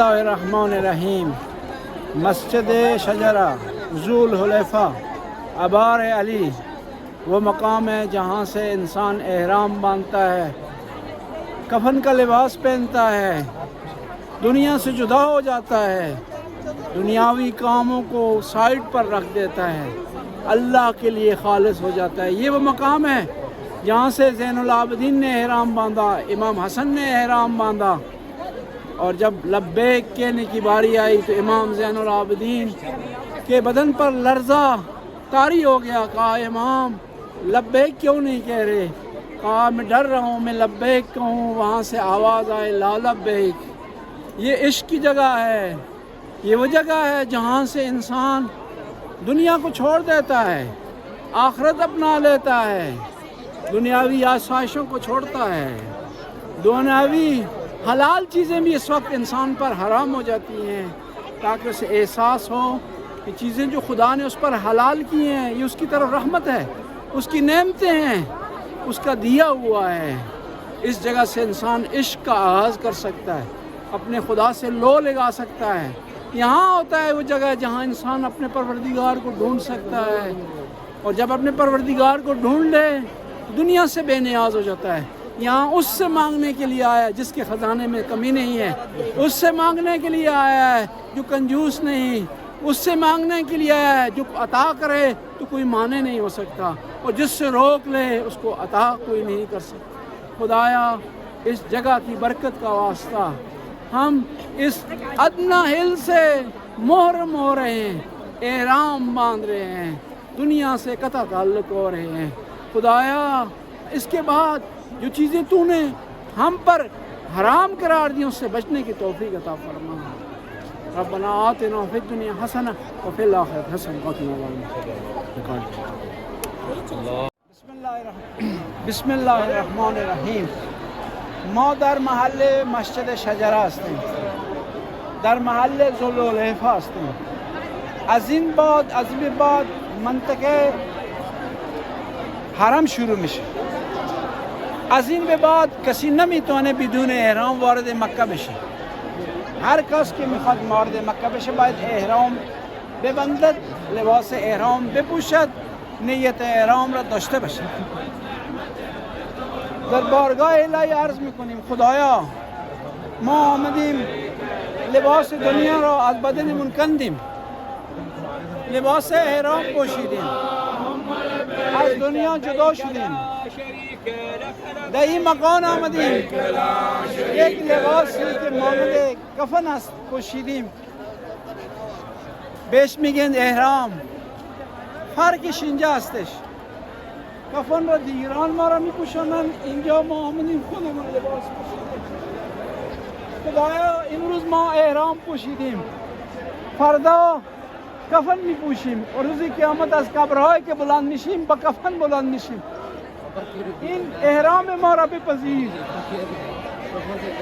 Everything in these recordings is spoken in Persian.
बिस्मिल्लाहिर्रहमानिर्रहीम। मस्जिद शजरा ज़ुल हुलैफ़ा आबार अली वो मकाम है जहाँ से इंसान एहराम बांधता है, कफन का लिबास पहनता है, दुनिया से जुदा हो जाता है, दुनियावी कामों को साइड पर रख देता है, अल्लाह के लिए खालिस हो जाता है। ये वो मकाम है जहाँ से ज़ैनुल आबिदीन ने एहराम बांधा, इमाम हसन ने एहराम बांधा। और जब लब्बैक कहने की बारी आई तो इमाम ज़ैनुल आबिदीन के बदन पर लर्ज़ा तारी हो गया। कहा, इमाम लब्बैक क्यों नहीं कह रहे? कहा, मैं डर रहा हूँ, मैं लब्बैक कहूँ वहाँ से आवाज़ आए ला लब्बैक। ये इश्क की जगह है, ये वो जगह है जहाँ से इंसान दुनिया को छोड़ देता है, आखिरत अपना लेता है, दुनियावी आसाइशों को छोड़ता है। दुनियावी हलाल चीज़ें भी इस वक्त इंसान पर हराम हो जाती हैं ताकि उसे एहसास हो कि चीज़ें जो खुदा ने उस पर हलाल की हैं ये उसकी तरफ रहमत है, उसकी नेमतें हैं, उसका दिया हुआ है। इस जगह से इंसान इश्क का आगाज़ कर सकता है, अपने खुदा से लो लगा सकता है। यहाँ होता है वो जगह जहाँ इंसान अपने परवरदिगार को ढूंढ सकता है, और जब अपने परवरदिगार को ढूंढ ले दुनिया से बेनियाज हो जाता है। यहाँ उससे मांगने के लिए आया है जिसके ख़जाने में कमी नहीं है, उससे मांगने के लिए आया है जो कंजूस नहीं, उससे मांगने के लिए आया है जो अता करे तो कोई माने नहीं हो सकता, और जिससे रोक ले उसको अता कोई नहीं कर सकता। खुदाया इस जगह की बरकत का वास्ता हम इस अदना हिल से मुहर्रम हो रहे हैं, एहराम बांध रहे हैं, दुनिया से कता ताल्लुक़ हो रहे हैं। खुदाया इसके बाद जो चीज़ें तूने हम पर हराम करार दी उससे बचने की तौफीक अता फरमा। रब्बना आतिना फिद दुनिया हसना व फिल आखिरति हसना व क़िना अज़ाबन्नार। बिस्मिल्लाहिर्रहमानिर्रहीम। मो दर महल्ले मस्जिद शजरा हस्तें, दर महल्ले ज़ुल हुलैफ़ा हस्तें। आज इन बाद मंतक़े हरम शुरू मिशे। از این به بعد کسی نمیتونه بدون احرام وارد مکه بشه. هر کس که میخواد وارد مکه بشه باید احرام ببندد، لباس احرام بپوشد، نیت احرام را داشته باشه. در بارگاه الهی عرض میکنیم خدایا ما آمدیم لباس دنیا را از بدنمون کندیم، لباس احرام پوشیدیم، از دنیا جدا شدیم، در این مکان آمدیم یک لباسی که مانند کفن است پوشیدیم، بهش میگن احرام. فرقش اینجا هستش، کفن را دیگران ما را میپوشانند، اینجا ما آمدیم خودمون لباس پوشیدیم. خدایا امروز ما احرام پوشیدیم، فردا کفن میپوشیم، و روزی قیامت از قبرهایی که بلند میشیم با کفن بلند میشیم. این احرام ما را بپذیر،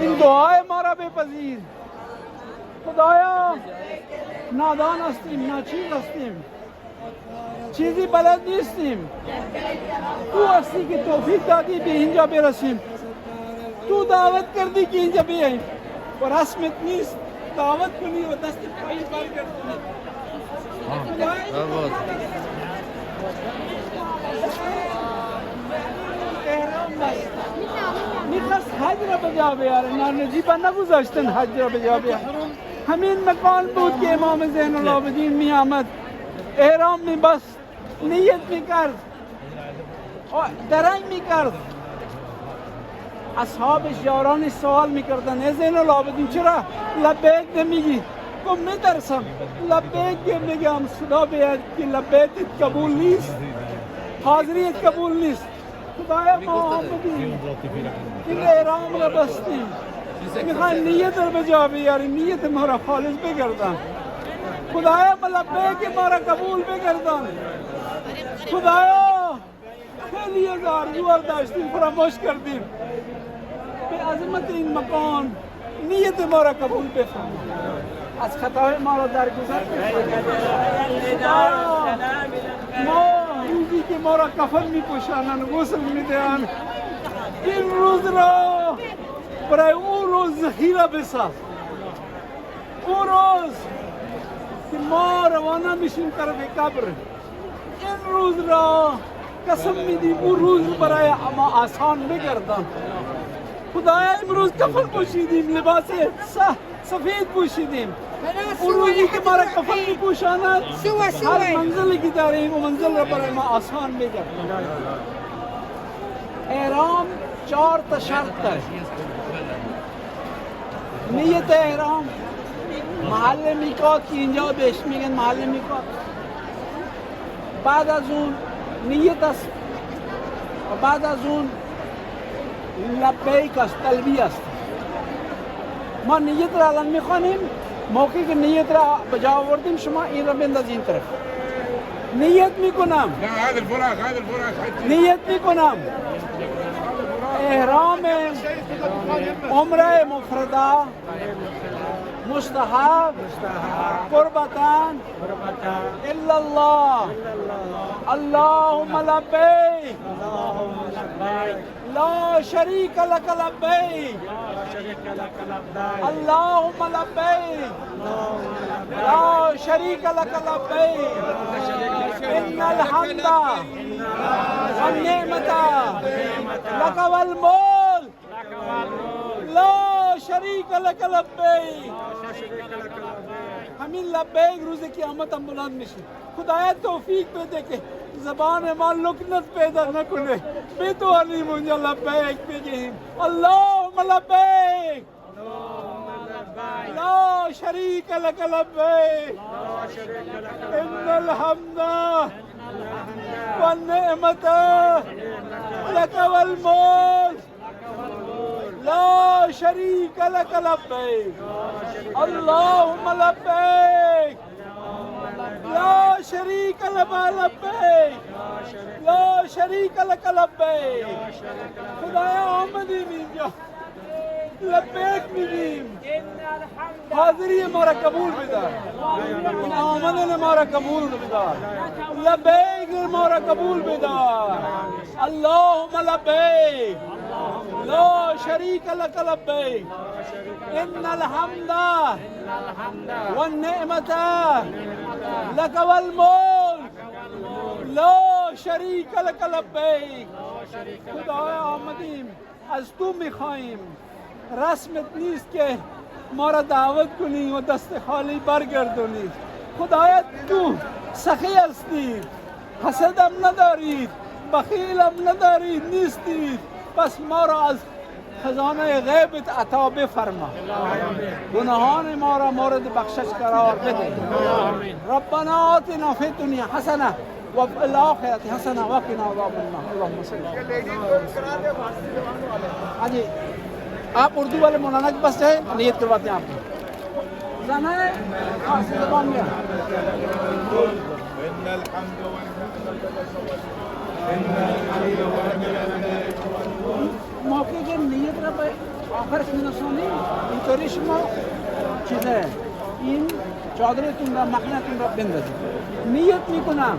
این دعای ما را بپذیر. خدایا نادان هستیم، ناچیز هستیم، چیزی بلد نیستیم، تو هستی که توفیق دادی به اینجا برسیم، تو دعوت کردی که اینجا بیاییم و رسمت نیست دعوت کنی و دست پایین برگردونی. میخواست حج را به جا بیاره، نجیبا نگذاشتن حج را به جا بیاره. همین مکان بود که امام زین العابدین می آمد، احرام می بست، نیت می کرد، درنگ می کرد. اصحابش یارانش سوال می کردن ای زین العابدین چرا لبیک نمیگی؟ گفت می ترسم لبیک میگم صدا بیاد که لبیکت قبول نیست، حاضریت قبول نیست. خدایا ما آمدیم این احرام را بستیم، میخوایم نیت را به جا بیاریم، نیت ما را خالص بگردان. خدایا لبیک ما را قبول بگردان. خدایا خیلی از آرزوها داشتیم فراموش کردیم، به عظمت این مکان نیت ما را قبول بفرما، از خطای ما را درگذر بفرما. ما روزی که ما را کفن میپوشانند، غسل میدهند، این روز را برای اون روز ذخیره بساز. روز که ما روانه میشیم طرف قبر، این روز را قسم میدیم اون روز برای ما آسان بگردان. خدایا امروز کفن پوشیدیم، لباس سفید پوشیدیم، اون روزی که ما را کفن میپوشاند هر منزلی که داریم و منزل را برای ما آسان بگردان. احرام 4 تا شرط داره. نیت احرام، محل میقات که اینجا بهش میگن محل میقات. بعد از اون نیت است و بعد از اون لبیک است، تلبیه است. ما نیت را الان میخوانیم، موقعی که نیت را بجا آوردیم شما این را بنداز این طرف. نیت میکنم، نیت میکنم احرام عمره مفرده مستحب قربتان الا الله اللهم لبیک لا شریک لک لبیک اللهم لبیک لا شریک لک لبیک ان الحمد والنعمة لك والملك لا شریک لک لبیک. همین لبیک روز قیامت هم بلند میشه. خدایا توفیق بده که زبان ما لکنت پیدا نکنه، بتوانیم اونجا لبیک بگیم. اللهم لبیک لا شریک لک لبیک ان الحمد والنعمة لك والملك لا شريك لك لبيك اللهم لبيك لا شريك لك لبيك لا شريك لك لبيك. خدایا آمدیم اینجا لبیک میگیم، حاضری ما را قبول بدار، این آمدن ما را قبول بدار، لبیک ما را قبول بدار. اللهم لبیک لا شریک لک لبیک ان الحمد والنعمة لك والملك لا شریک لک لبیک. خدایا آمدیم از تو میخواهیم، رسمت نیست که ما را دعوت کنی و دست خالی برگردونی. خدایا تو سخی هستی، حسدم ندارید، بخیلم ندارید، نیستید، پس ما را از خزانه غیبت عطا بفرما، گناهان ما را مورد بخشش قرار بده. ربنا آتنا فی الدنیا حسنه و فی الاخرة حسنه و قنا عذاب النار. اللهم صل علی. आप उर्दू वाले मौलाना के पास जाए, नियत करवाते हैं आपको जाना है। दुकान में मौके के नियत रहा आखिर सुनसोनी इंटरिशमा चीज़ है इन चौधरी तुमरा मखना तुमरा बिंदस नियत नहीं कुना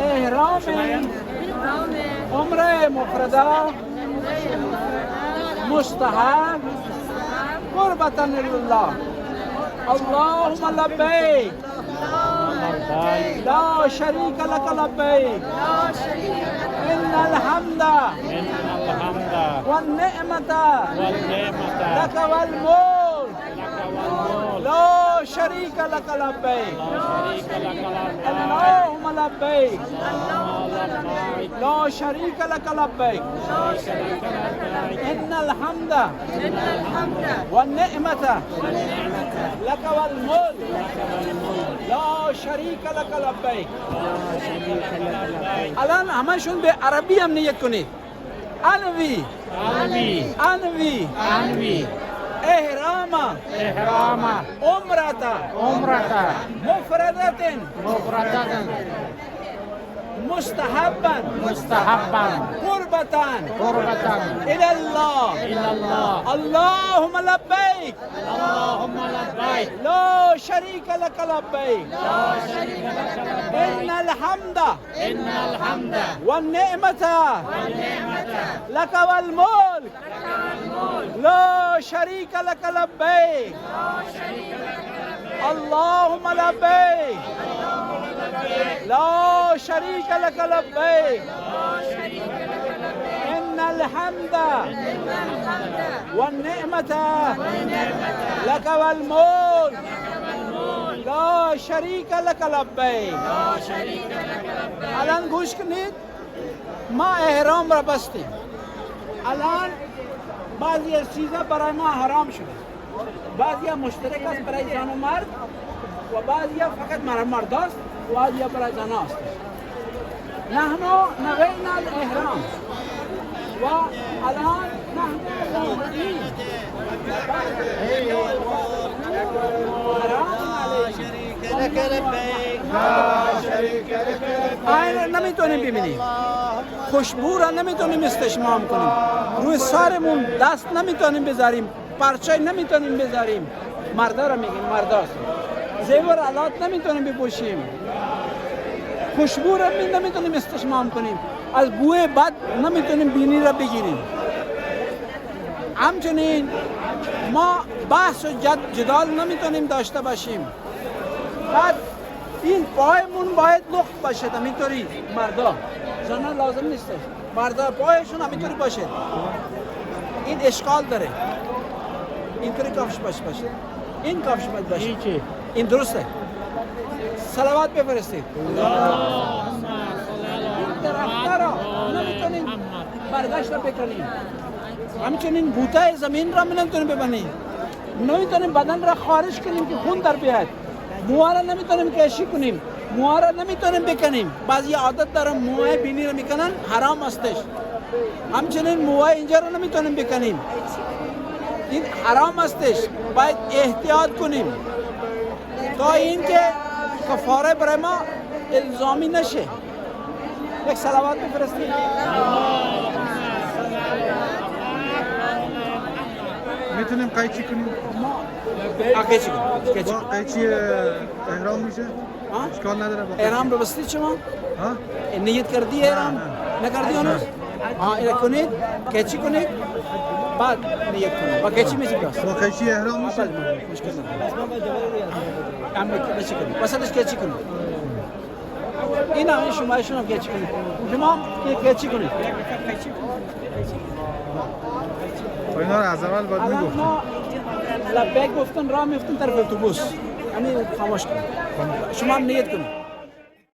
एहराम उम्रे मुफरदा مستحب قربة لله اللهم لبيك لا شريك لك لبيك إن الحمد والنعمة لك والملك لا شريك لك لبيك اللهم لبيك لا شريك لك لبيك إن الحمد والنعمة لك والملك لا شريك لك لبيك. الآن همشون به عربی هم نیت کنید. انوی احرام عمرة مفردة مستحبا قربة إلى الله اللهم لبيك لا شريك لك لبيك إن الحمد والنعمة لك والملك لا شريك لك لبيك اللهم لبيك لا شريك لك لبيك إن الحمد والنعمة لك والملك لا شريك لك لبيك الان گوش کنید ما احرام را بستیم الان بعضی از چیزا برای ما حرام شده بعضی مشترک است برای زن و مرد و بعضی فقط مرد است و بعضی برای زن است نحن نوینا الاحرام و الان نحن آینه نمیتونیم ببینیم خوشبو را نمیتونیم استشمام کنیم روی سرمون دست نمیتونیم بذاریم پرچه نمیتونیم بذاریم مردا را میگیم مرداست زیور آلات نمیتونیم بپوشیم خوشبو را نمیتونیم استشمام کنیم از بوی بد نمیتونیم بینی را بگیریم همچنین ما بحث و جدال نمیتونیم داشته باشیم بعد این پایمون باید لخت باشه همینطوری مردا زنان لازم نیست مردا پایشون همینطوری باشه این اشکال داره اینطوری کفش باشه این کفش باید باشه این درسته صلوات بفرستید این درخت را نمیتونیم برداشت را بکنیم همچنین بوته زمین را نمیتونیم ببنیم نمیتونیم بدن را خارج کنیم که خون در بیاد موها را نمیتونیم کشی کنیم موها را نمیتونیم بکنیم بعضی عادت دارن موهای بینی را میکنن حرام استش همچنین موهای اینجا را نمیتونیم بکنیم این حرام استش باید احتیاط کنیم تا اینکه کفاره برای ما الزامی نشه یک صلوات بفرستید میتونیم قیچی کنیم؟ قیچی کنیم با قیچی احرام میشه؟ اشکال نداره با احرام رو بستید شما؟ نیت کردی احرام؟ نکردی هنوز؟ اینا کنید قیچی کنید بعد نیت کنید با قیچی میشه بس با قیچی احرام میشه؟ مشکل نداره قیچی کنید وسطش قیچی کنید این همه شما قیچی کنید شما قیچی کنید اینا رو از اول باید میگفتیم لبیک گفتن راه میفتن طرف اتوبوس همین خاموش کنید شما هم نیت کنید